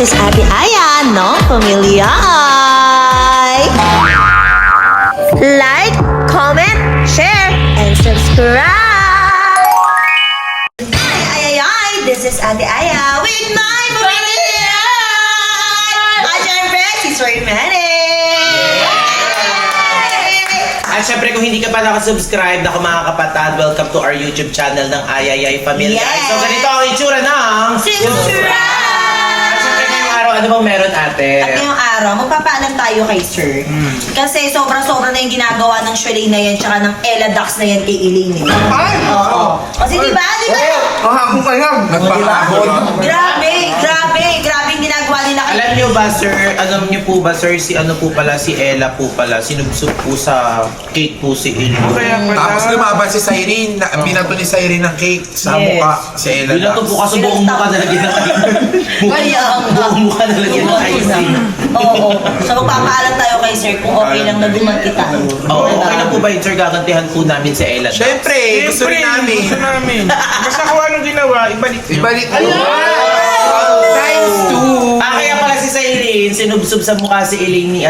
This is Ate Aya, no? Pamilyay! Like, comment, share, and subscribe! Ay! This is Ate Aya with my pamilyay! At syempre, si Sir Manny! At syempre kung hindi ka pa nakasubscribe na mga kapatid, welcome to our YouTube channel ng Ayayay Pamilya. Yes. So ganito ang itsura ng Subscribe! At syempre ngayong araw, ano bang meron ate? At ngayong araw, magpapaalam tayo kay Sir. Kasi sobra-sobra na yung ginagawa ng Shalane na yan tsaka ng Ella Dax na yan kay Elaine. Ay! Oo. Kasi diba? Kahapon pa yan. Nagpakahon. Grabe yung ginagawa nila kay Alam niyo po ba sir, si ano po pala, si Ella po pala, sinubsub po sa cake po si Ella. Tapos lumaban si Cyrene. Binato ni Cyrene ng cake sa Yes. mukha. Si Ella Binato po kasi buong mukha nalagyan ng buong mukha nalagyan ng icing. Oo. So magpapaalam tayo kay Sir kung okay lang na kita. Oo, okay na po ba yun sir, gagantihan po namin si Ella? Siyempre, gusto rin namin. Gusto namin. Basta kung anong ginawa, ibalik nyo. Ibalik mo. Times 2. Kaya pala si Cyrene, sinubsub sa mukha si Elaine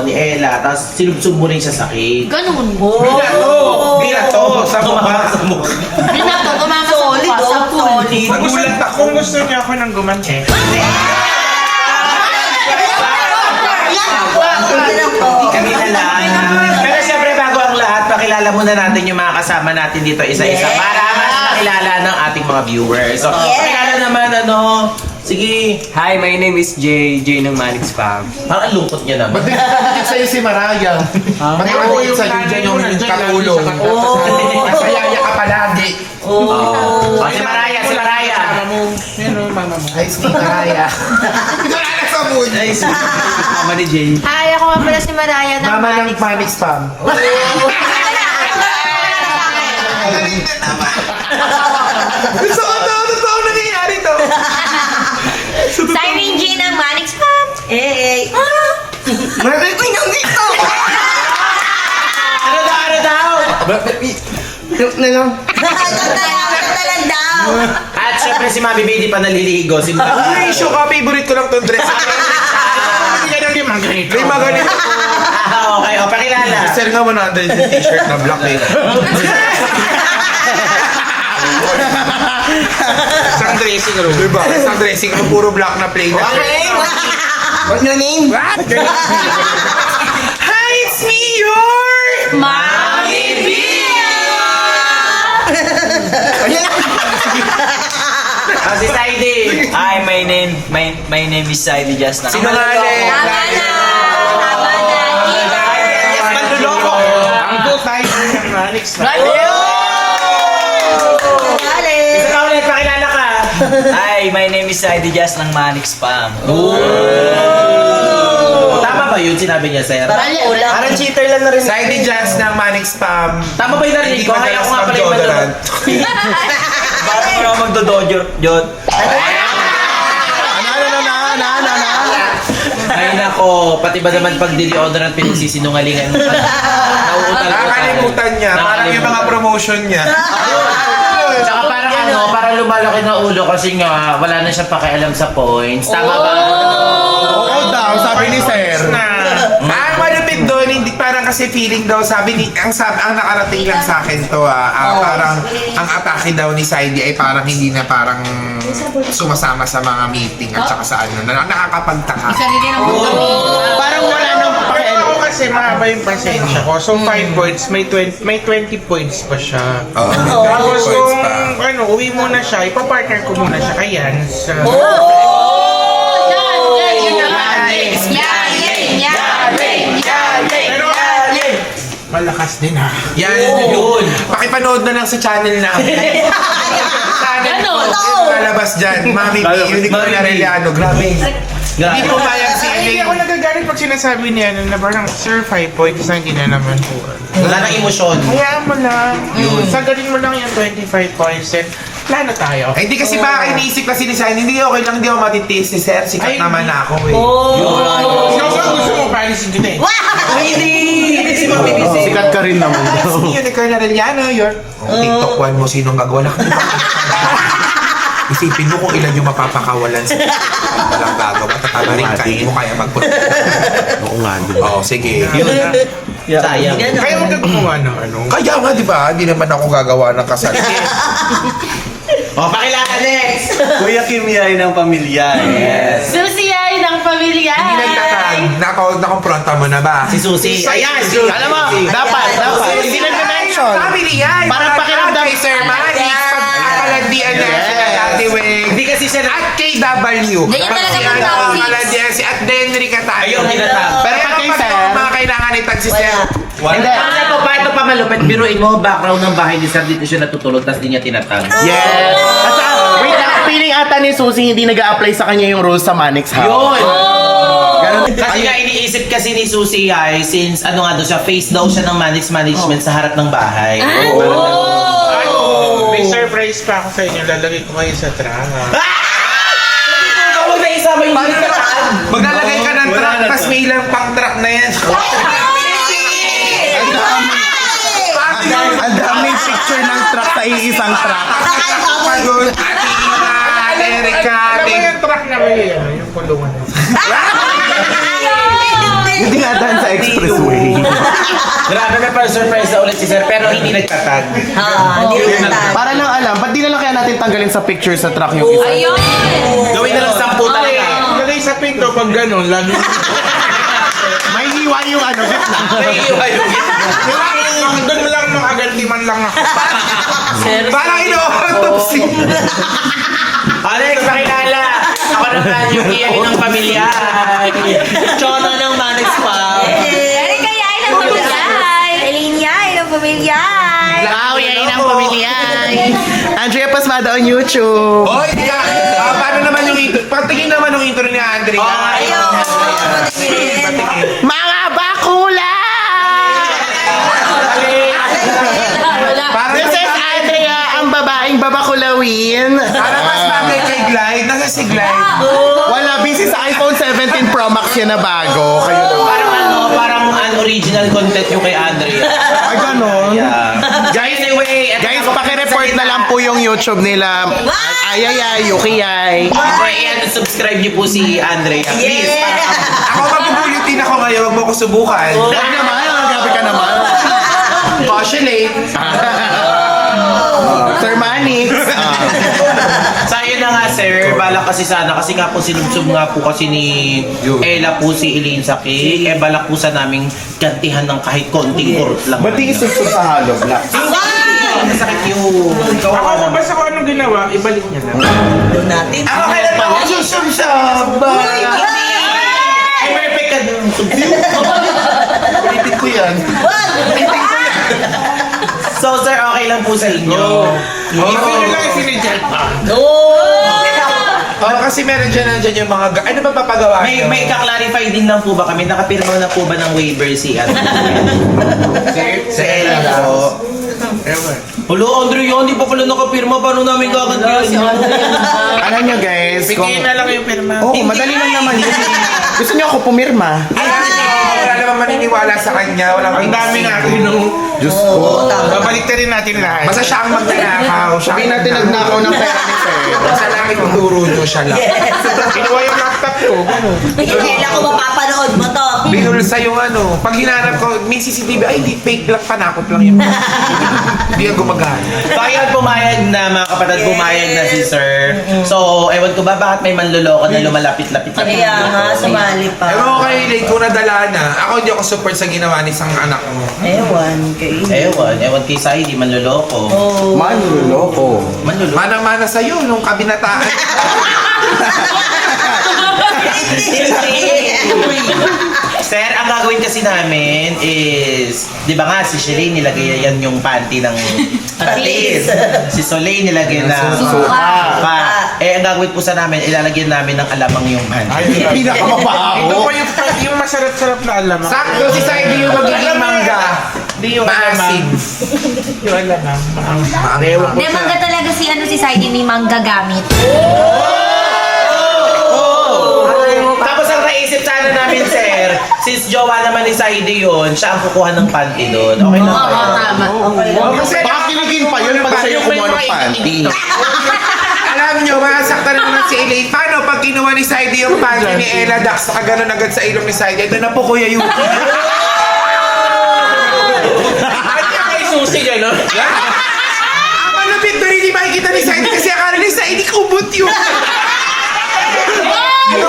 ni Ella, tapos sinubsub mo rin siya sa cake. Ganun. Binato sa mukha. Sa mukha. Binato, tumama sa Solid, mukha, sa pool. solid. Nagulat ako. Kung gusto niya ako ng gumanti. Kami na lang. Pero siyempre bago ang lahat, pakilala muna natin yung mga kasama natin dito isa-isa Yes. para mas makilala ng ating mga viewers. So, Yes. pakilala naman sige. Hi, my name is Jay ng Manix Fam. Parang ang lungkot niya naman. Ba't sa'yo si Maraya? Ba't ako yung sa'yo dyan yung katulong? Masayaya ka palagi. Si Maraya. Meron mama mo. Ay, si Maraya. Wala na sa mood. Mama ni Jay. Hi, ako nga pala si Maraya ng Mama ng Manix Spam. Galing na naman. Gusto ko to. Totoo nangyayari to. Siren G ng Manix Fam. Maraming ko yung dito. Ano daw? Yung na lang. Talang daw. At syempre si Mami Baby pa naliligo. Si Ay, issue ka. Favorite ko lang tong dress. Hindi ka nang limang ganito. May magaling. Okay, pakilala. Sir nga 100 yung t-shirt na black eh. Isang dressing room. Diba? Isang dressing room, puro black na plain na shirt. What's your name? What? Hi, it's me, your... Mami Si Saidi. Hi, my name is Saidi Just na. Sinungaling. Tama na. Yes, manluloko. Ang two tayo ng Manix. Isa ka ulit, pakilala ka. Hi, my name is Saidi Just ng Manix Fam. Tama ba yun sinabi niya, sir? Parang cheater lang na rin. Side Jazz ng Manix Spam. Tama ba yung narinig ko? Kaya ako nga pala yung mag-deodorant. Para ko naman magdodojo, Jod. Ay nako, pati ba naman pag deodorant pinagsisinungalingan mo? Nauutal ko Nakakalimutan niya. Parang yung mga promotion niya. Tsaka parang parang lumalaki na ulo kasi nga wala na siyang pakialam sa points. Tama ba? Oo daw, sabi ni Sir. Ang malupit doon, hindi parang kasi feeling daw, sabi ni, ang nakarating lang sa akin to parang ang atake daw ni Saidi ay parang hindi na parang sumasama sa mga meeting at saka sa nakakapagtaka. Sarili ng mundo. Parang wala nang pakialam. Ako kasi mahaba yung pasensya ko. So 5 points, may 20 points pa siya. Tapos kung uwi muna siya, ipapartner ko muna siya kay Yans. Malakas din ha. Yan, yun. Pakipanood na lang sa channel namin. Ganon. Yung lalabas dyan, Mami B, Unicorn Arellano, grabe. Hindi po bayang si Hindi ako Elaine. nagagalit pag sinasabi niya na parang, Sir, 5 points na hindi na naman po. Wala nang emosyon. Hayaan mo lang. Sagarin mo lang yung 25 points and plano tayo. Ay, hindi kasi baka iniisip kasi ni Shine, hindi okay lang, hindi ako matitiis ni Sir, sikat Ay, naman hindi. ako eh. Ikaw ba gusto mo paalisin kita eh? Hindi si Mami B. Sikat ka rin naman. That's me, Unicorn Arellano, your... TikTok one mo, sinong gagawa na? Isipin mo kung ilan yung mapapakawalan sa walang gagawa. Tatama rin kain mo kaya magpunta. Oo nga din. Oo, sige. Sayang. Kaya mo gumawa ng ano? Kaya nga, di ba? Hindi naman ako gagawa ng kasal. O, pakilala next! Kuya Kim Yay ng pamilya. Yes. Susi ay ng pamilya. Hindi nagtatag. Nakompronta mo na ba? Si Susie. Ayan! Alam mo, dapat. Hindi nag-mention. Family yan! Parang pakiramdam. Kay Sir Manix, pagkakalagdian na siya Ate Weng. Hindi kasi siya At KW. Ganyan talaga yung topics. Pagkakalagdian si at Denry ka tayo. Ayun, tinatag. Pero Pero pag kay Sir, mga kailangan itag si Sir. Hindi. Ito pa malupit. Biruin mo, background ng bahay ni Sir dito siya natutulog, tapos di niya tinatag. Yes. At saka, wait lang, feeling ata ni Susie hindi nag-a-apply sa kanya yung rules sa Manix House. Yun! Ganun. Kasi nga iniisip kasi ni Susie ay, since ano nga daw siya, face daw siya ng management sa harap ng bahay. May surprise pa ako sa inyo. Lalagay ko kayo sa truck. Huwag na isama yung Maglalagay ka ng truck, tapos may ilang pang truck na yan. Ang daming picture ng truck sa iisang truck. Pagod, Ate Ina, Erica, Alam mo yung truck na may ano, yung kulungan. Hindi nga daan sa expressway. Grabe, may pa-surprise na ulit si Sir, pero hindi nagtatag. Hindi nagtatag. Para lang alam, ba't di na lang kaya natin tanggalin sa picture sa truck yung isa? Ayun. Gawin na lang 10 talaga. Lagay sa pinto pag gano'n, lalo. May hiwa yung ano, gitna. Doon mo lang makaganti man lang ako. Parang ino-autopsy. Alex, pakilala! Ako naman yung iyahin ng pamilya. Chona ng Manix pa. Ay, kaya ay ng pamilya. Elinya, ng pamilya. Wow, yay ng pamilya. Andrea Pasmada on YouTube. Hoy, paano naman yung intro? Patingin naman yung intro ni Andre. Ayaw. Mga bakula! This is Andrea, ang babaeng babakulawin. Para mas bagay kay Glide. Nasa si Glide. Wala, busy sa iPhone 17 Pro Max yan na bago. Kayo naman. Parang unoriginal content yung kay Andrea. Ay, ganon. Guys, anyway, Guys, pakireport na lang po yung YouTube nila. Ayayay, Yukiyay. subscribe niyo po si Andrea. Please, Yeah. Ako magbubulutin ako ngayon. Huwag mo ko subukan. Huwag naman, grabe ka naman. Cautionate. Sir Manix. Sa'yo na nga, sir. Balak kasi sana. Kasi nga po sinubsub nga po kasi ni Ella po si Elaine sa cake. Eh, balak po sa naming gantihan ng kahit konting kurot lang. Ba't di isipsip sa hollow block? Masakit yun. Ako, basta kung anong ginawa, ibalik niya na. Natin. Ako kailan pa ako susubsab. Ay, perfect ka dun. Ulitin ko yan. So, sir, okay lang po sa inyo. Hindi nyo lang sinidyan pa. Oh, kasi meron dyan yung mga... Ano ba papagawa niyo? May ka-clarify din lang po ba kami? Nakapirma na po ba ng waiver si Ate? Sa Ella po. Ewan. Hello, Andre, yun. Di pa pala nakapirma. Paano namin gagantihan yun? Alam nyo guys, kung... Bigyan na lang yung pirma. Oh, madali lang naman yun. Gusto nyo ako pumirma? Wala naman maniniwala sa kanya. Wala Ang dami nga nung... Diyos ko. Babalik na rin natin lahat. Basta siya ang magnanakaw. Sabihin natin nagnakaw ng pera ni Sir. Basta lang ituturo nyo siya lang. Kinuha yung laptop ko. Kailan ko mapapanood mo to. Binulsa yung ano. Pag hinanap ko, may CCTV, ay hindi, fake lang, panakot lang yun. Hindi yan gumagana. So, ayun, pumayag na, mga kapatid, pumayag na si Sir. So, ewan ko ba, bakit may manloloko na lumalapit-lapit na Kaya nga, sumali pa. Ewan ko kay Late, kung nadala na, ako hindi ako support sa ginawa ni isang anak mo. Ewan, kay Ewan kay Saidi, manloloko. Manluloko. Manloloko. Manang-mana sa'yo, nung kabinataan. Sir, ang gagawin kasi namin is, di ba nga, si Shelly nilagay yan yung panty ng patis. Si Soleil nilagay ng suka. Eh, ang gagawin po sa namin, ilalagyan namin ng alamang yung panty. Pinakamabaho. Ito pa yung masarap-sarap na alam. Sakto si Saidi yung magiging mangga. Hindi yung alamang. Maasim. Yung alamang. Hindi, mangga talaga si si Saidi may mangga gamit. Tapos ang naisip sana namin, sir, since jowa naman ni Saidi yun, siya ang kukuha ng panty doon. Okay na ba? Tama. Kasi Baka kiligin pa yun pag sa'yo kumuha ng panty. alam alam nyo, masaktan na naman si Elaine. Paano pag kinuha ni Saidi yung panty ni Ella Dax, nakaganon agad sa ilong ni Saidi, ito na po Kuya Yuki. At yung kay Susi, gano'n? Ang malupit doon, hindi makikita ni Saidi kasi akala ni Saidi kubot yun. Ano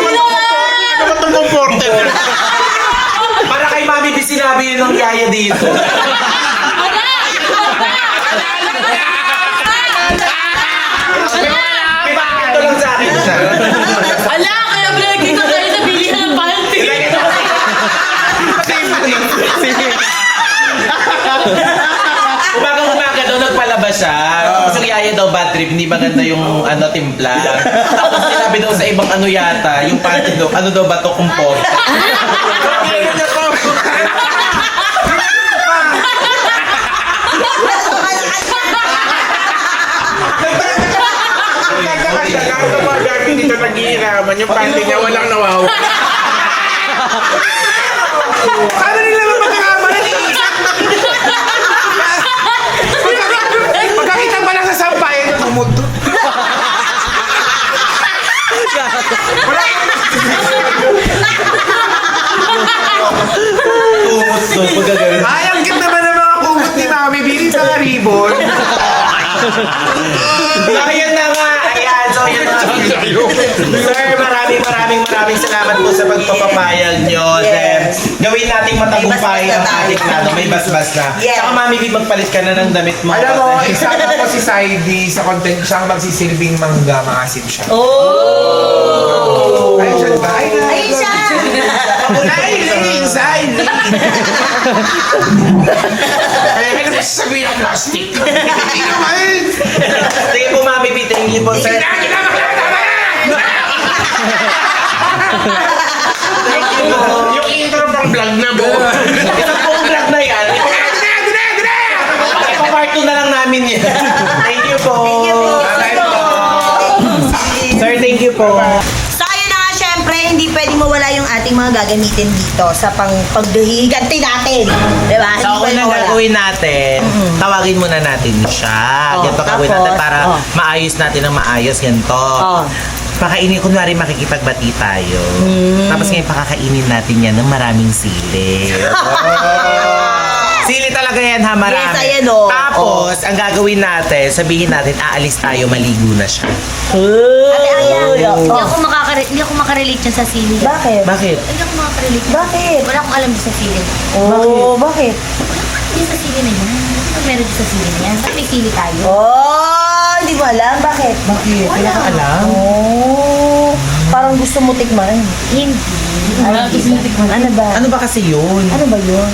ba itong comforted? Para kay Mami di sinabi yun ng yaya dito. Ito lang sa akin siya. Ala, kaya pala nagkita tayo sa bilihan ng panty. Umaga daw nagpalabas siya. Tapos yung yaya daw bad trip, hindi maganda yung timpla. Tapos sinabi daw sa ibang yata, yung panty daw, ano daw ba to, kumport. Lahat ng mga gamit dito naghihiraman, yung panty niya walang nawawa. Paano nila naman magkakamalan ni Isa? Pagkakita pa lang sa sampayan, tumuto. So, pagkagaling. Ay, ang cute naman ng mga kumot ni Mami, bilhin sa ribbon. Ayan na nga. Ayan. So, yun na. Sir, maraming salamat po sa pagpapapayag nyo. Then, gawin nating matagumpay May basbas na ang tayo. ating plano. May basbas na. Yes. Saka Mami B, magpalit ka na ng damit mo. Alam mo, isama ko si Saidi sa content siyang magsisilbing mangga, maasim siya. Oh! Ayun siya, diba? Ayun siya! Aileen! Kaya ka naman sasabihin ng plastic. Hindi naman! Sige po, Mami B. Thank you po, sir. Tama na! Thank you po. Yung intro pang vlog na buo. Isang buong vlog na yan. Part 2 na lang namin yan. Thank you po. Thank you po. Bye-bye po. Sir, thank you po. So ayun na nga, syempre, hindi pwedeng mawala yung ating mga gagamitin dito sa paghihiganti natin. Diba? Hindi So, pwedeng unang mawala. gagawin natin, tawagin muna natin siya. Ganito gagawin tapos, natin para maayos natin ng maayos. Ganito. Pakainin, kunwari makikipagbati tayo. Tapos ngayon pakakainin natin yan ng maraming sili. Sili talaga yan ha, marami. Yes, ayan, oh. Tapos, ang gagawin natin, sabihin natin, aalis tayo, maligo na siya. Ate Aya, Oh. hindi ako makarelate dyan sa sili. Bakit? Bakit? Hindi ako makarelate. Bakit? Wala akong alam dyan sa sili. Oh, bakit? Hindi sa sili na yan. Ano meron dyan sa sili na yan? Ba't may sili tayo? Oh, hindi mo alam. Bakit? Bakit? Wala ka alam? Oh, parang gusto mo tikman. Hindi. Ano ba? Ano ba kasi yun? Ano ba yun?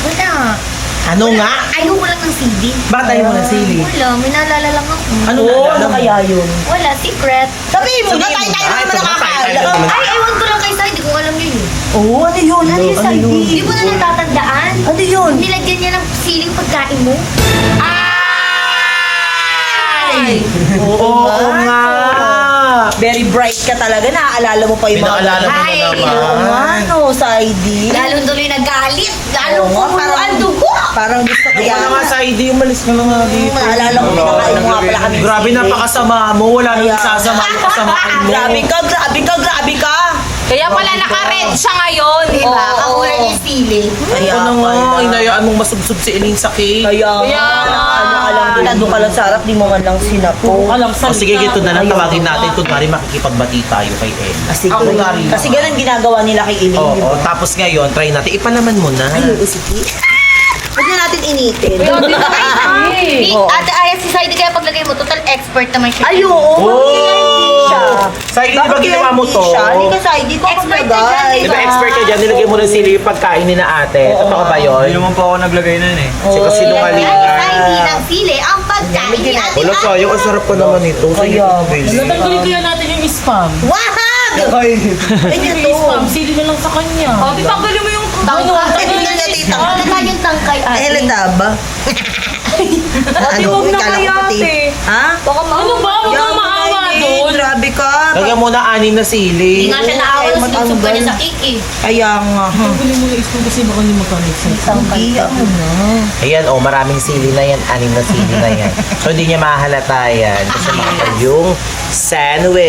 Wala. Ano nga? Ayoko lang ng sili. Bakit tayo mo ng sili? Wala, may naalala lang ako. Ano Oh, naalala ano mo? kaya yun? Wala, secret. Sabihin mo na, Sabihin mo tayo na. naman Ito nga, tayo nakakaalam. naman. Ay, ewan ko lang kay Sai, hindi ko alam yun eh. Oh, ano yun? Ano yun, Sai? yun? Hindi mo na natatandaan? Ano yun? Nilagyan niya ng siling pagkain mo? Ay! Oo nga. Very bright ka talaga. Naaalala mo pa yung mga... Pinaalala mo Ay, na Oo naman. nga, no, Saidi. Lalong tuloy nagalit. Lalong Oo nga, kumulo ang dugo. Parang gusto ko Wala nga sa ID, umalis ka na nga dito. Naalala ko, pinakain mo nga pala kami. Grabe, napakasama mo. Wala nang isasama yung kasamaan mo. Grabe ka, grabe ka, grabe ka. Kaya pala naka-red siya ngayon. Diba? Kakulan niya yung sili. Kaya na nga, inayaan mong masubsob si Elaine sa cake. Kaya nga, alam ko na doon ka lang sa harap, di mo man lang sinapo. O sige, gito na lang tawagin natin. Kunwari makikipagbati tayo kay Ella. Kasi, Ako nga rin. kasi ganun ginagawa nila kay Elaine, di Oo, ba? tapos ngayon, try natin. Ipalaman mo na. Ay, sige. Huwag na natin initin. Oh. Ate Aya, si Sai, kaya paglagay mo, total expert naman siya. Ay, oo. Kaya hindi siya. Sai, di ba Bakit ginawa mo hindi to? siya? Hindi ka, Sai, di ko Expert ka dyan, maglagay. Di ba expert ka dyan? Nilagay mo ng sili yung pagkain ni na ate. Totoo ba yun? Hindi naman po ako naglagay nun eh. Sika sinungaling Ay, na. Sai, ng sili, ang pagkain ni Ate Wala Aya. sayang, ang sarap pa naman ito. Sige, Vince. Natanggalin kaya natin yung spam. Wahag! Ay, ito. Spam, sili na lang sa kanya. O, di tanggalin mo yung Tangkay. Ay, hindi na tita. Ano ba yung tangkay, Ay, ate? halata ba? Ate, huwag na kaya, ate. Ha? Baka Ano ba? Huwag kang maawa doon. Grabe ka. Lagyan mo na 6 na sili. Hindi nga siya naawa, sinusog ka niya sa cake eh. Kaya nga. Bili mo na ispo kasi baka hindi magkamit sa Iya mo na. Ayan, maraming sili na yan. 6 na sili na yan. So, hindi niya mahalata yan. Kasi makapal yung sandwich.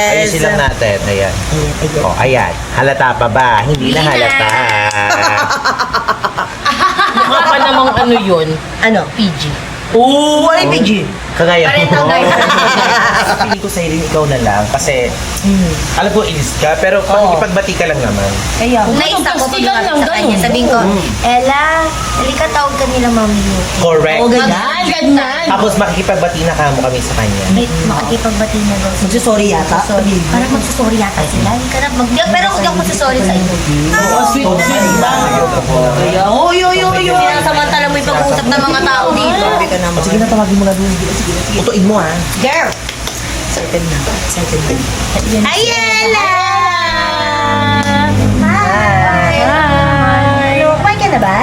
Ayusin lang natin. Ayan. O, ayan. Halata pa ba? Hindi na halata. Mukha pa namang ano yun. Ano? PG. Oo, ay, PG. Kagaya Pareho, mo. guys. Feeling ko sa'yo rin ikaw na lang. Kasi, alam ko, inis ka. Pero pakikipagbati ka lang naman. Kaya. Nais ako pag Plastikan lang, lumapit sa kanya. ganun. Sabihin ko, Ella, halika tawag ka nila mami mo. Correct. Oo, ganyan. Ganyan. Tapos makikipagbati na kamo kami sa kanya. Wait, makikipagbati na daw. Magsusorry yata. Sorry. Parang magsusorry yata sila. Halika na. Pero huwag kang magsusorry sa inyo. Oy. Sinasamantala mo yung pag-uusap ng mga tao dito. Grabe ka naman. Sige na, tawagin mo na doon. Utuin mo, ha? Girl. Excited na. Hi, Ella! Hi. Kumain ka na ba?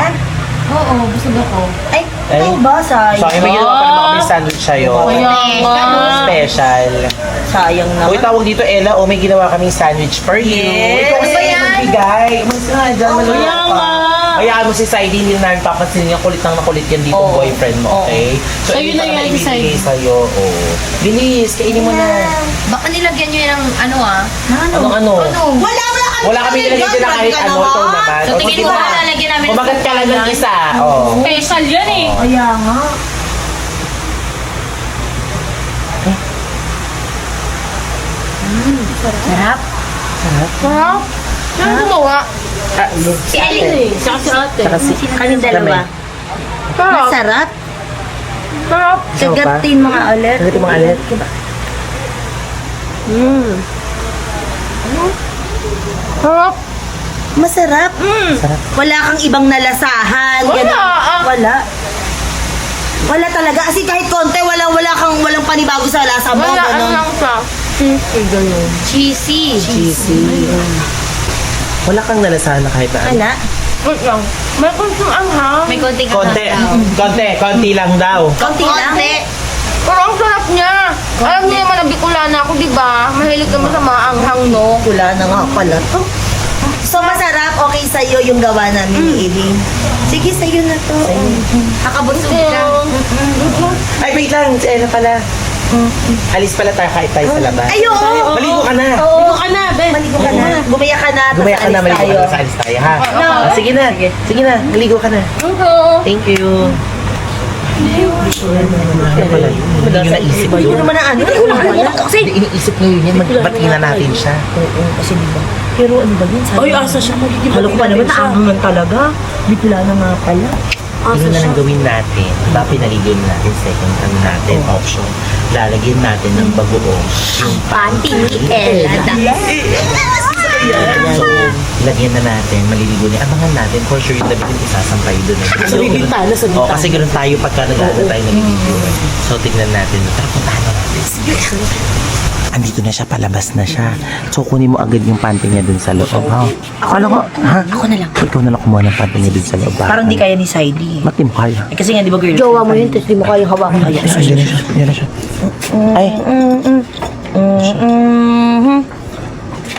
Oo, busog ako. Ay, ito ba? So, Sayang. may ginawa pa naman kami sandwich sa'yo. Kaya nga. Special. Sayang Uy, naman. tawag dito, Ella. May ginawa kaming sandwich for you. Yes. Ikaw kasi Ano ba yan? magbigay. Umalis ka nga dyan. malulog Kaya ka. nga. Hayaan mo si Saidi, hindi na namin papansin niya. Kulit nang nakulit yan dito, Oo. boyfriend mo, okay? So, Sa'yo ito na naman yan, si ibibigay Saidi. sa'yo. Oo. Bilis, kainin mo na. Baka nilagyan nyo yan ng ano ah. Anong ano? Wala kami nilagyan dyan na kahit ano. Ito naman. So, O, tingin sige mo na. ba lalagyan namin Kumagat ka lang ng isa. Oh. Special yan eh. Kaya nga. Sarap. Sarap. Sino gumawa? Si Ellie. Saka si ate. Kaming dalawa. Sarap. Masarap. Sarap. Kagatin mga ulit. Kagatin mga ulit. Sarap. Masarap. Wala kang ibang nalasahan. Wala, Ganun. ah. Wala. Wala talaga. Kasi kahit konti, walang panibago sa lasa mo. Wala, ano Ganun. lang siya. Sisi, ganun. Cheesy. Cheesy. Wala kang nalasahan na kahit na ano. Wala. Wait lang. May konting anghang. May konting Konti lang daw. Konti lang. Pero ang sarap niya. Alam niyo naman, nabikulan ako, di ba? Mahilig naman sa mga anghang, no? Wala na nga pala to. So masarap, okay sa'yo yung gawa namin ni Iling. Sige, sa'yo na to. Nakabusog ka. Ay, wait lang. Si Ella pala. Alis pala tayo kahit tayo sa labas. Ay, oo. Maligo ka na. Maligo ka na, be. Maligo ka na. Gumaya ka na. tas Gumaya ka na, alis maligo ka tayo. na. Sa alis tayo, ha? Sige na. Sige na. Maligo ka na. Thank you. Hindi nyo naisip Hindi ko yun. naman na ano. Hindi ko naman na. Kasi, Hindi, iniisip nyo yun. Magbati na natin siya. kasi diba? Pero ano ba yun? Sabi Ay, asa siya. Halo ko pa naman, naangangan talaga. Bigla na nga pala. Ano na lang gawin natin? Diba pinaligon natin second time natin option. Lalagyan natin ng bagoong yung Panty ni Ella. So, lagyan na natin, maliligo niya. Abangan natin, for sure yung dabitin isasampay doon. Sa bibintana, sa Oo, kasi ganoon tayo pagka nag-ano tayo naliligo. So, tignan natin. Tara, puntahan na natin. Andito na siya, palabas na siya. So, kunin mo agad yung panty niya dun sa loob. Ha? Akala ko, ha? Ako na lang. Ikaw na lang kumuha ng panty niya dun sa loob. Parang di kaya ni Saidi. Ba't di mo kaya? Eh, kasi nga di ba girl? Jowa mo yun, tapos di mo kayang hawakan. Ay, yan na siya. Yan na siya. Ay,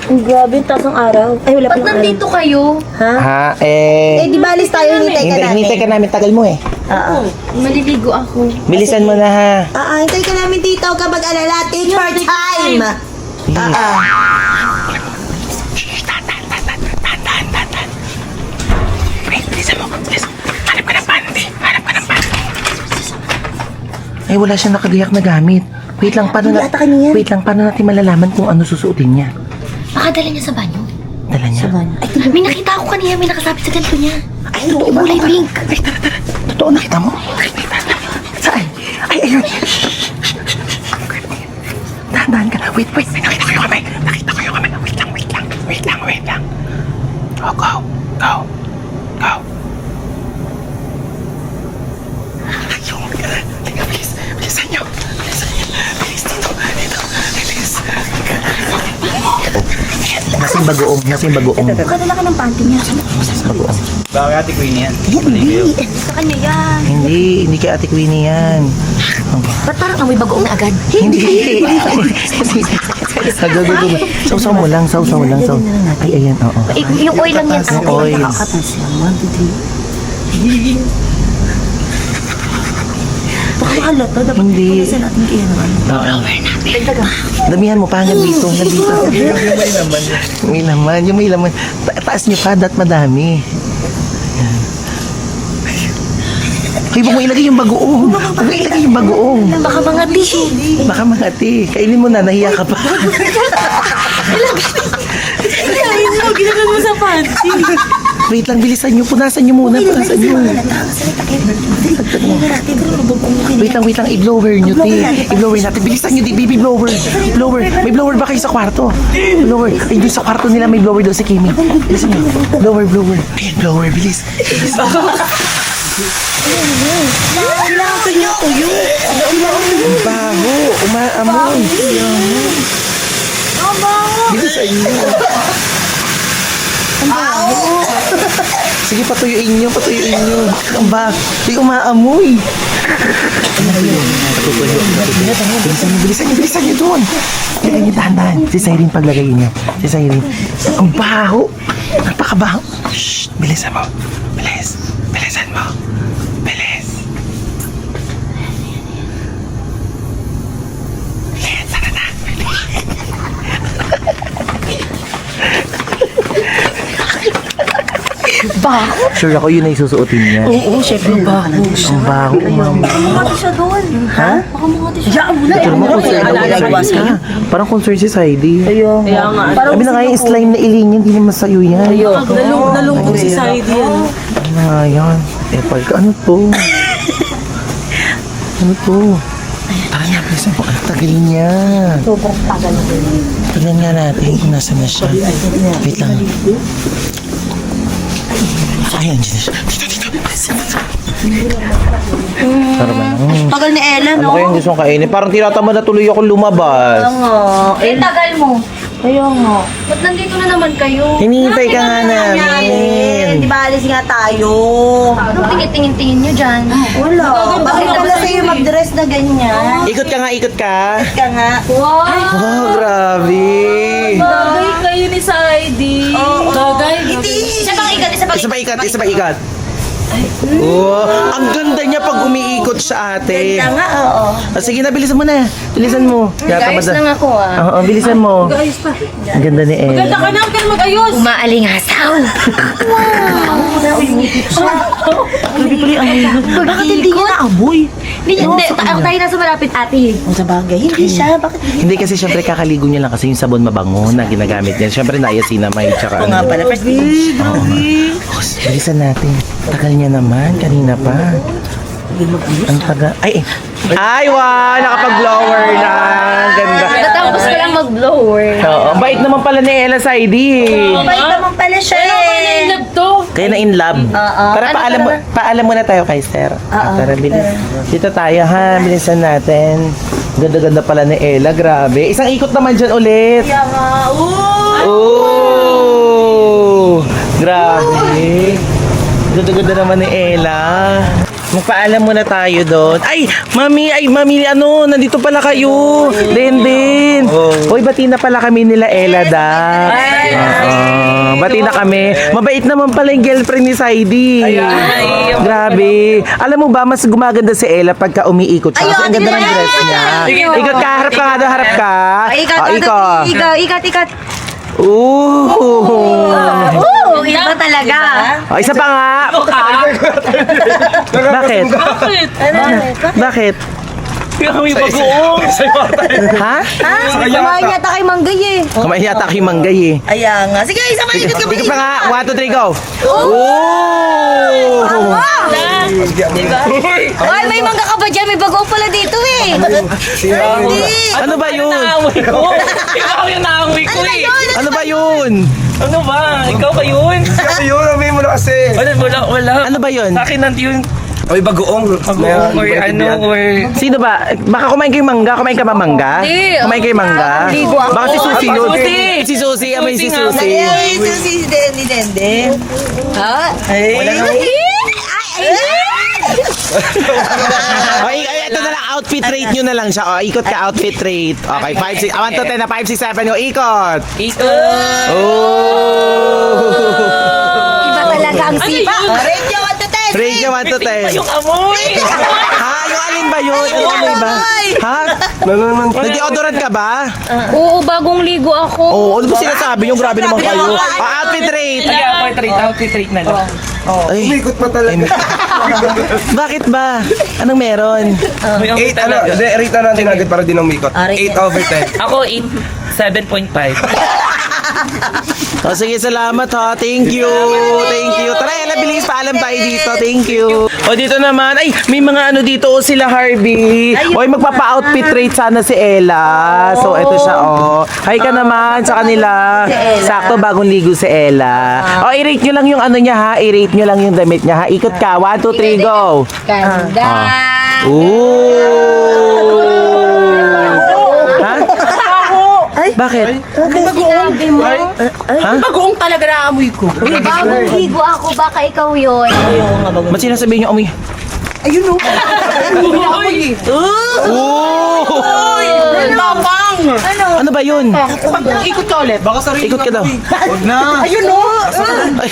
Grabe, taas ang araw. Ay, wala Ba't nandito kayo? ha? Eh, di ba alis tayo, hinintay ka namin. Hinintay ka namin, tagal mo eh. Maliligo ako. Bilisan mo na ha. Hintay ka namin dito kapag alala. Take your time. Ay, wala siyang nakagayak na gamit. Wait lang, paano Hindi ata kanya yan. Wait lang, paano natin malalaman kung ano susuotin niya? Baka dala niya sa banyo. Dala niya. May nakita ako kanina, may nakasabit sa ganito niya. Ay, totoo ba? Kulay pink. Ay, tara. Totoo, nakita mo? Ay, saan? Ay, ayun. Dahan-dahan ka. Wait. May nakita kayo kami. Wait lang. Oh, go. Ayun. Teka, bilis. Bilisan niyo. Bilis dito. Bilis. Nasa yung bagoong. Nasa yung bagoong. Kadala ka ng panty niya. Bagoong. Baka Ate Queenie yan. Sa kanya yan. Hindi kay Ate Queenie yan. Ba't parang amoy bagoong na agad? Hindi. Nagagagawa. Sausaw mo lang. Ay, ayan, oo. Yung oil lang yan. Yung oil. Baka mahalata. Dapat Hindi. punasan natin kailangan. Damihan mo pa hanggang dito. May laman. Yung may laman. Taas niyo pa, madami. Yan. Ay, huwag mo ilagay yung bagoong. Huwag mo ilagay yung bagoong. Baka mga tissue. Baka mangati. Kainin mo na, nahiya ka pa. Ginagano mo sa panty. Wait lang, bilisan niyo. Punasan niyo muna. Punasan niyo. Wait lang. I-blower niyo, te. I-blower natin. Bilisan niyo, di, baby blower. Blower. May blower ba kayo sa kwarto? Blower. Ay, doon sa kwarto nila may blower daw si Kimi. Bilisan niyo. Blower. Ayan, blower. Bilis. Kailangan ko niyo tuyo. Ang baho. Umaamoy. Bilisan niyo. Sige, patuyuin niyo. Ang baho. Di umaamoy. Bilisan niyo doon. Bilisan niyo dahan-dahan. Si Siren paglagay niyo. Si Siren. Ang baho. Napakabaho. Shh. Bilisan mo. Bilisan mo. Bilis. Tara na. Baho. Sure ako yun ay susuotin niya. Oo, syempre. Baho. Ang baho, umam. Baka siya doon. Ha? Baka mga siya. Yaan mo na. Pero mo concern ako ginagawa ka. Parang concern si Saidi. Kaya nga. Sabi na nga yung slime na iling yan, hindi naman sa'yo yan. Nalungkot si Saidi yan. Ano nga yan? Epal ka, ano to? Ano to? Tara na, please. Ang tagal niya. Sobrang tagal. Tignan nga natin kung nasa na siya. Wait lang. Ayan, dito siya. Dito. Tara ba? Tagal ni Ella, Ano no? kayang gusto kong kainin? Parang tinatamad na tuloy ako lumabas. Eh, tagal mo. Ayaw nga. Ba't nandito na naman kayo? Hinihintay ka nga namin. Di ba alis nga tayo? Anong tingin-tingin nyo dyan? Wala. Bakit pala sa'yo mag-dress na ganyan? Ikot ka nga, ikot ka. Ka nga. Wow! Oh, grabe. Bagay kayo ni Saidi. Bagay. Isa pang ikat, isa pang Isa pa ikat. Oh, ang ganda niya pag umiikot sa atin. Ka nga, oo. Sige na, bilisan mo na. Bilisan mo. Guys lang ako ah. Oo, bilisan mo. Ang ganda ni Elle. Ganda ka na, huwag ka na mag-ayos. Umaalingasaw. Bakit hindi niya naamoy? Hindi, tayo nasa malapit ate. Sa bagay, hindi siya. Bakit hindi? Hindi kasi syempre kakaligo niya lang kasi yung sabon mabango na ginagamit niya. Syempre niacinamide tsaka Oo nga pala. First, Bilisan natin. Tagal niya naman, kanina pa. Ang tagal. Ay, nakapag-blower na. Ganda. Natapos ko lang mag-blower. Oo, ang bait naman pala ni Ella Saidi. bait naman pala siya eh. Love to. Kaya na in love. Tara, paalam muna tayo kay Sir. Tara, bilis. Dito tayo ha, bilisan natin. Ganda-ganda pala ni Ella, grabe. Isang ikot naman dyan ulit. Kaya nga, Oh! Grabe. Ganda-ganda naman ni Ella. Magpaalam muna tayo doon. Ay, mami, nandito pala kayo. Din. Hoy, bati na pala kami nila Ella Dax. Bati na kami. Mabait naman pala yung girlfriend ni Saidi. Grabe. Alam mo ba, mas gumaganda si Ella pagka umiikot siya. Kasi ang ganda ng dress niya. Ikot ka, harap ka nga doon, harap ka. Ikat. Ooh. Iba talaga. Isa pa nga. Bakit? Bakit? Kami bagoong. Ha? Kumain yata kay Manggay eh. Kumain yata kayo manggay eh. Ayan nga. Sige, isa pa. Ikot ka pa. Dito pa nga. 1, 2, 3, go. Ay, may mangga ka ba dyan? May bago pala dito eh. Hindi. Ano ba yun? Naamoy ko. Ikaw yung naamoy ko eh. Ano ba yun? Ano ba? Ikaw ba yun? Yun, amin mo na kasi. Wala. Ano ba yun? Sa akin nanti yung Oy, bagoong. Bagoong or ano, or... Sino ba? Baka kumain kayo mangga? Kumain ka ba mangga? Hindi. Kumain kayo mangga? Ligo ako. Baka si Susie yun. Susi. Si Susie, amoy si Susi nga. Susie. Ay, ito si Dende. Ha? Ay. Ay, ito na lang, outfit rate nyo na lang siya. O, ikot ka, outfit rate. Okay, 5, 6, 1 to 10 na 5, 6, 7, yung ikot. Oh! Iba talaga ang sipa. Rate nyo 1 to 10. Rate nyo 1 to 10. Yung amoy. Ha? Yung alin ba yun? Yung amoy ba? Ha? Nag-deodorant ka ba? Oo, bagong ligo ako. Oo, ano ba sinasabi nyo? Grabe naman kayo. Outfit rate. Outfit rate na lang. Ay, Umikot pa talaga. bakit ba? Anong meron? 8, rate na natin agad para din umikot. 8 over 10. Ako, 7.5. O sige, salamat ha. Thank you. Thank you. Tara, Ella, bilis paalam tayo dito. Thank you. O dito naman, ay, may mga ano dito o sila Harvey. O, magpapa-outfit rate sana si Ella. So, eto siya, o. Hi ka naman sa kanila. Sakto, bagong ligo si Ella. O, i-rate nyo lang yung ano niya ha. I-rate nyo lang yung damit niya ha. Ikot ka. 1, 2, 3, go. Ganda. Ooh. Ha? Ay, bakit? Ha? Bagoong talaga na amoy ko. Bagong ligo ako, baka ikaw yun. Ba't sinasabihin niyo amoy? Ayun o. Ooh! Tapang. Ano ba yun? Ikot ka ulit. Ikot ka daw. Ayun o. Ay,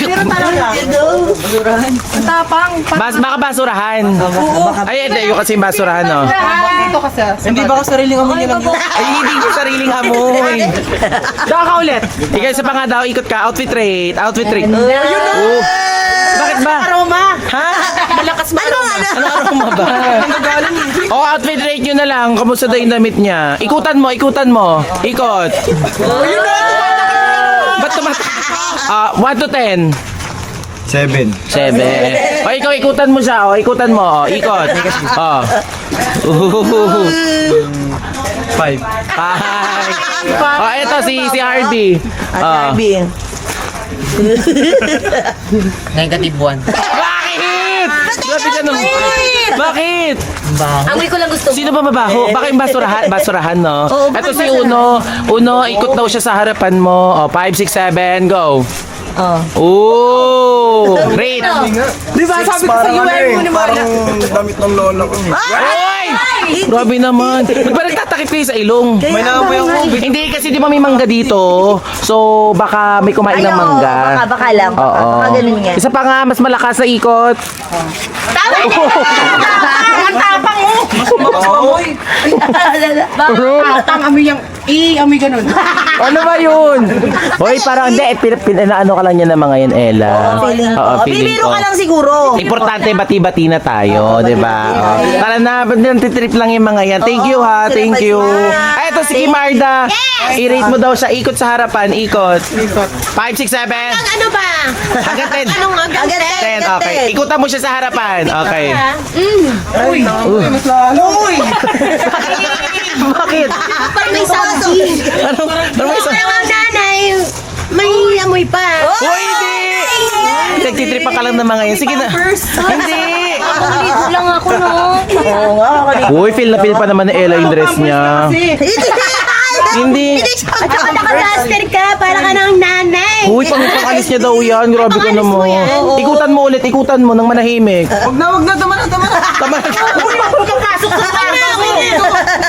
Tapang. baka basurahan. Ay, hindi. Yung kasi yung basurahan, no? Dito kasi. Hindi ba ka sariling amoy niya lang yun? Ay, hindi yung sariling amoy. Saka ka ulit. Ikaw, isa pa nga daw, ikot ka. Outfit rate. Outfit rate. Oh. Bakit ba? Aroma. Ha? Malakas mo aroma. Ano aroma ba? O, outfit rate nyo na lang. Kamusta daw yung damit niya? Ikutan mo, ikutan mo. Ikot. Ba't tumatak? 1 to 10. 7. 7. O, ikaw, ikutan mo siya. O, ikutan mo. O, ikot. O. 5. Hi. O, eto, si Harvey. Harvey. Negative 1. Bakit? Grabe ka naman. Bakit? Amoy ko lang gusto mo. Sino ba mabaho? Baka yung basurahan, no? Eto si Uno. Uno, ikot daw siya sa harapan mo. O, 5, 6, 7, go. Oh. Rate. Di ba sabi ko sa UN mo ni Mala? damit ng lola ko. Ay! Grabe naman. Ba't ba nagtatakip kayo sa ilong? May naamoy ako. Hindi kasi di ba may mangga dito. So baka may kumain ng mangga. Baka lang. Oo. Baka ganun nga. Isa pa nga, mas malakas sa ikot. Ang tapang mo. Tapang amoy yung amoy ganun. Ano ba yun? Hoy, parang hindi. Pinaano ka lang niya ng mga yan, Ella. Feeling ko. Oo, feeling Bibiro ko. ka lang siguro. Importante, bati-bati na tayo, di ba? Tara na, nantitrip lang yung mga yan. Thank you ha, thank you. Ay, ito si Kimarda. I-rate mo daw siya, ikot sa harapan, ikot. 5, 6, 7. Ano ba? Hanggang 10. Anong agad 10, okay. Ikutan mo siya sa harapan. Okay. Uy! Bakit? Parang may sabi. Anong may sa... Ang nanay, may amoy pa. Uy, hindi! Nagtitripan ka lang ng mga yan. Sige na. Hindi! Bagong ligo lang ako, no? Oo nga, Uy, feel na feel pa naman ni Ella yung dress niya. Hindi. At saka naka-blaster ka, para ka ng nanay. Uy, pang-alis niya daw yan. Grabe ka naman. Ikutan mo ulit, ikutan mo ng manahimik. Wag na, tama na. Tama na. Papasok ka pa na.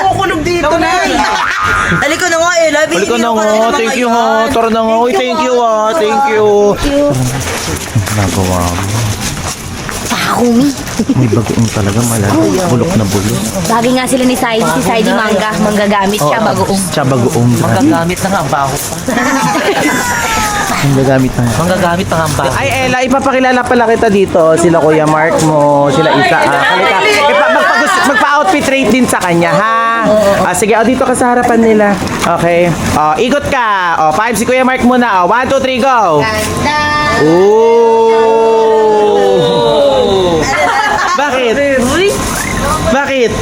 Kukulog dito na. Halika na nga, Ella. Balik ka na nga. Thank you ha. Tara na nga. Uy, thank you ha. Thank you. Nagawa mo. Pakumi. May bagoong talaga malala. Bulok na bulok. Lagi nga sila ni Saidi. Si Saidi manggagamit siya bagoong. Siya bagoong. Magagamit na nga ang baho pa. Ang gagamit na. Magagamit na nga ang baho. Ay, Ella, ipapakilala pala kita dito. Sila Kuya Mark mo, sila Isa. Halika. Magpa-outfit rate din sa kanya, ha? Sige, dito ka sa harapan nila. Okay. Ikot ka. 5 si Kuya Mark muna. 1, 2, 3, go. Oh! Bakit? Bakit?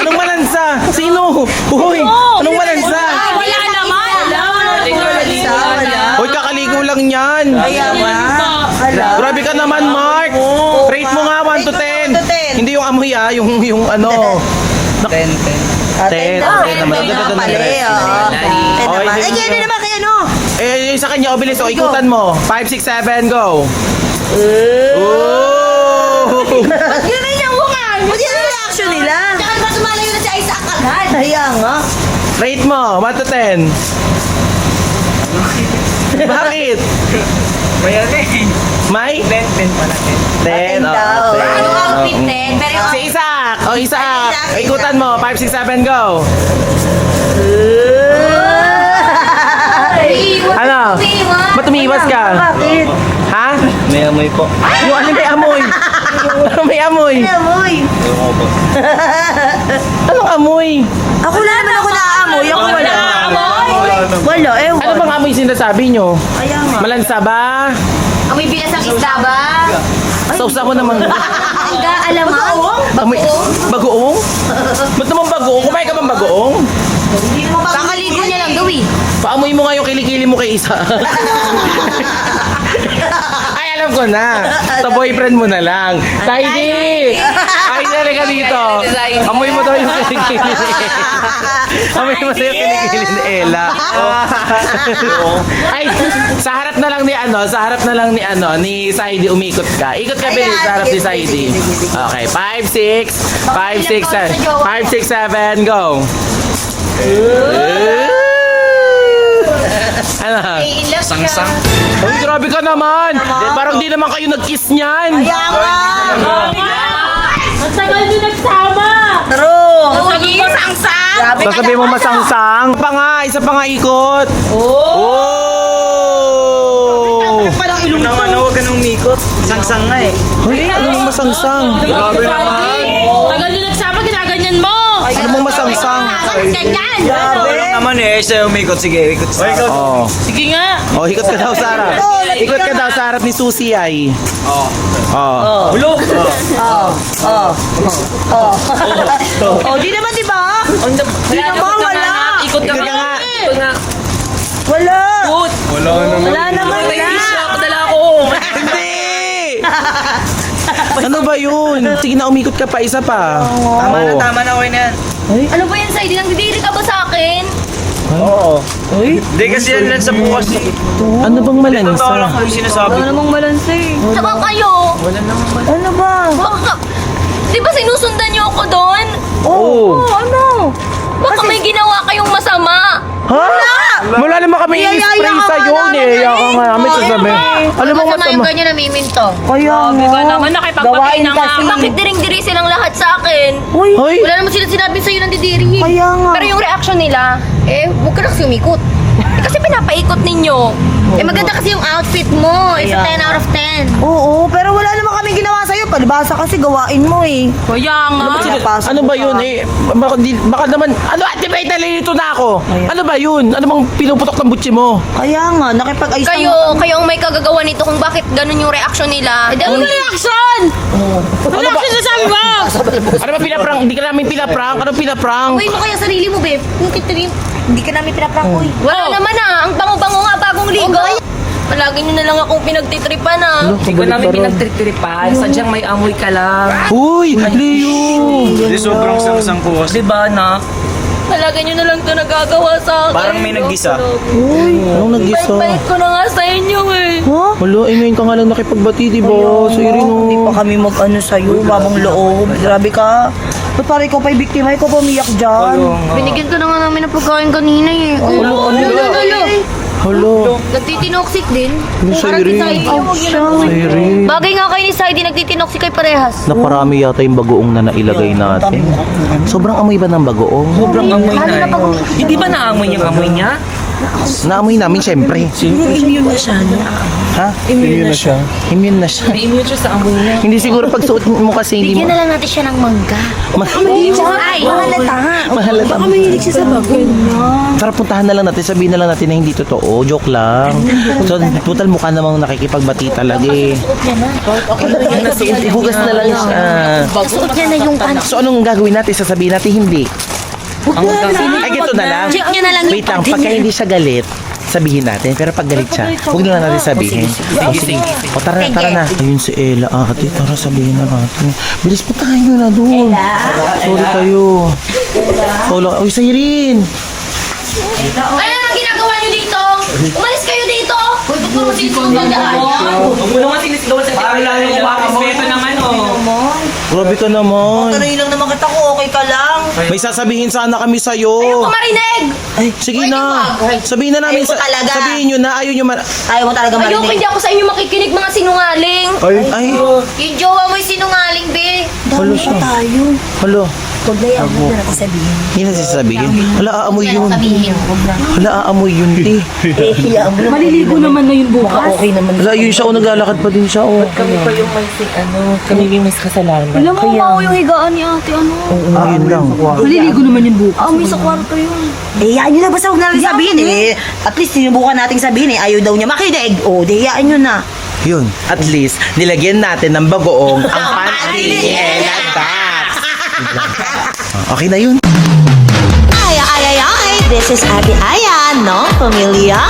Anong malansa? Sino? Uy! Anong malansa? Wala naman. Uy, kakaligo lang yan. Grabe ka naman, Mark. Rate maganda, yung ano. 10 naman. Ang ganda ng dress. Ay, kaya ano naman, kaya ano? Eh, yung sa kanya, o bilis, o ikutan mo. 5, 6, 7, go. Oh! Yun na yung bungan. Buti yung reaction nila. Tsaka ba sumalayo na si Isaac agad? Kaya nga. Rate mo, 1 to 10. Bakit? May? 10 pala. 10, daw. Ano outfit din? Pero yung Si Isaac! O, Isaac! Ikutan mo, 5, 6, 7, go! Ano? Ba't umiiwas ka? Bakit? Ha? May amoy po. Yung ano may amoy? Ano may amoy? Amoy. Anong amoy? Ako na naman ako naaamoy. Ako wala. Wala, ewan. Ano bang amoy sinasabi nyo? Kaya nga. Malansa ba? amoy bilas ang isda ba? Sausa mo naman. Hangga alamang? Amoy, bagoong? Ba't naman bagoong? Kumain ka bang bagoong? Kakaligo niya lang daw eh. Paamoy mo nga yung kilikili mo kay Isa. Ay, alam ko na. Sa boyfriend mo na lang. Saidi! Ay, nari ka dito. Amoy mo daw yung kilikili ni Ella. Amoy mo daw yung kilikili ni Ella. Ay, sa harap na lang ni ni Saidi umikot ka. Ikot ka bilis sa harap ni Saidi. Okay, 5, 6, 5, 6, 7. 5, 6, 7, go. Ano? Sangsang. Uy, grabe ka naman! Parang di naman kayo nag-kiss niyan! Kaya nga. Ang tagal din nagsama. True. Sabi mo sangsang? Grabe ka Sasabihin mo masangsang. Isa pa nga ikot. Oh! Parang ilong ko. Huwag ka nang umikot. Sangsang nga eh. Uy, ano mong masangsang? Grabe naman. Tagal din nagsama, ginaganyan mo. Ano mong masangsang? Ganyan. Ikaw lang naman eh. Siya umikot. Sige, ikot sa akin. Oh. Sige nga. Oh, ikot ka daw sa harap. Ikot ka daw sa harap ni Susie ay. Oh. Ulo! Oh, di naman, di ba? Di naman, wala. Ikot ka Ikot ka nga. nga. Wala. Wala naman. Wala naman, wala. Dala ko. Hindi! Ano ba yun? Sige na, umikot ka pa, isa pa. Tama na, okay na yan. Ano ba yan, Saidi? Nagdidiri ka ba sa akin? Oo. Hindi kasi yan lang sa bukas eh. Ano bang Totoo lang malansa? kung sinasabi ko. namang balanse. Tsaka kayo. Ano ba? Di ba sinusundan niyo ako doon? Oo. Ano? Baka may ginawa kayong masama. Ha? Wala naman kami i-spray sa'yo. Niyaya ka nga namin sasabi. Ano bang Masama yung masama? ganyan namiminto. Kaya nga. Ka naman, nakipagpatay na nga. Bakit diring-diri silang lahat sa akin? Uy, Hoy! Wala naman sila sinabi sa'yo ng didiri. kaya nga. Pero yung reaction nila, huwag ka na kasi umikot. Kasi pinapaikot ninyo. Maganda kasi yung outfit mo. It's a 10 out of 10. Oo, pero wala naman kami ginawa sa'yo. Palibasa kasi gawain mo eh. Kaya nga. Ano ba yun eh? Baka naman, ano, activate na nalilito na ako. Ano ba yun? Ano bang pinuputok ng butsi mo? Kaya nga, nakipag-ayos Kayo ang may kagagawa nito kung bakit ganun yung reaction nila. Ano reaction? Ano reaction sasabi mo? Ano ba pinaprank? Hindi ka namin pinaprank. Ano pinaprank? Uy mo kaya sarili mo, babe. Hindi ka namin pinaprank, uy. Wala naman Ang bango-bango nga, bagong ligo. Palagi nyo na lang akong pinagtitripan Hindi ko namin pinagtritripan. Sadyang may amoy ka lang. Uy, Leo! Hindi sobrang sangsang po kasi. Diba, nak? Palagi nyo na lang ito nagagawa sa akin. Parang may naggisa. Uy, anong nag-isa? Bait ko na nga sa inyo eh. Huh? Wala, ngayon ka nga lang nakipagbati, di ba? Sa Hindi Irino. pa kami mag-ano sa'yo, babang loob. Grabe ka. Ba't pare ikaw pa'y biktima? Ikaw pa umiyak dyan. Binigyan ko na nga namin ng pagkain kanina eh. Hala. Nagtitinoxic din. Sa Parang Irene. Saidi. Sa Irene. Bagay nga kayo ni Saidi, nagtitinoxic kay parehas. Naparami yata yung bagoong na nailagay natin. Sobrang amoy ba ng bagoong? Sobrang amoy na eh. Hindi ba naamoy yung amoy niya? Naamoy namin, syempre. Immune na siya. Ha? Immune na siya. Immune na siya. May immune siya sa amoy niya. Hindi siguro pag suot mo kasi hindi Bigyan mo... na lang natin siya ng mangga. Ay! Mahalata. Mahalata. Baka mahilig siya sa bagoong. Tara, puntahan na lang natin. Sabihin na lang natin na hindi totoo. Joke lang. So, total mukha namang nakikipagbati talaga eh. Hugas na lang siya. Suot niya na yung pants. So, anong gagawin natin? Sasabihin natin hindi. Ay, ganito na lang. Check niya na lang yung Wait lang, pants pagka niya. hindi siya galit, sabihin natin. Pero pag galit siya, huwag na lang natin sabihin. Sige. O tara na. Ayun si Ella. Ate, tara sabihin na natin. Bilis pa tayo na doon. Sorry kayo. Uy, Siren. Ano ang ginagawa niyo dito? Umalis kayo dito! Uy, ba't mo sinusunod na Huwag mo naman sinisigawan sa Parang lang yung respeto naman, oh. Grabe ka naman. Tanongin lang naman kita ko, okay ka lang. May sasabihin sana kami sa'yo. Ayaw ko marinig! Ay, sige na. Sabihin na namin. Ayaw ko talaga. Sabihin nyo na. Ayaw nyo Ayaw mo talaga Ayoko, marinig. hindi ako sa inyo makikinig mga sinungaling. Ay, Yung jowa mo'y sinungaling, be. halo siya. Tayo. Halo. Huwag na yan, huwag na natin sabihin. Hindi na sasabihin. Hala, aamoy yun. Sabihin. Hala, aamoy yun, te. Hiyaan mo naman. Maliligo naman na yun bukas. Okay naman. Hala, yun siya. Naglalakad pa din siya. Kami pa yung may kami yung may kasalanan. Alam mo, mawa yung higaan ni ate, ano? Ayun lang. Maliligo naman yun bukas. May sa kwarto yun. Hiyaan nyo na, basta huwag na natin sabihin eh. At least sinubukan nating sabihin eh. Ayaw daw niya makinig. Hiyaan nyo na. Yun. At least, nilagyan natin ng bagoong ang panty ni Ella Dax. Okay na yun. Ay, this is Ate Aya, no familiar.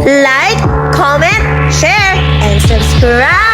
Like, comment, share, and subscribe.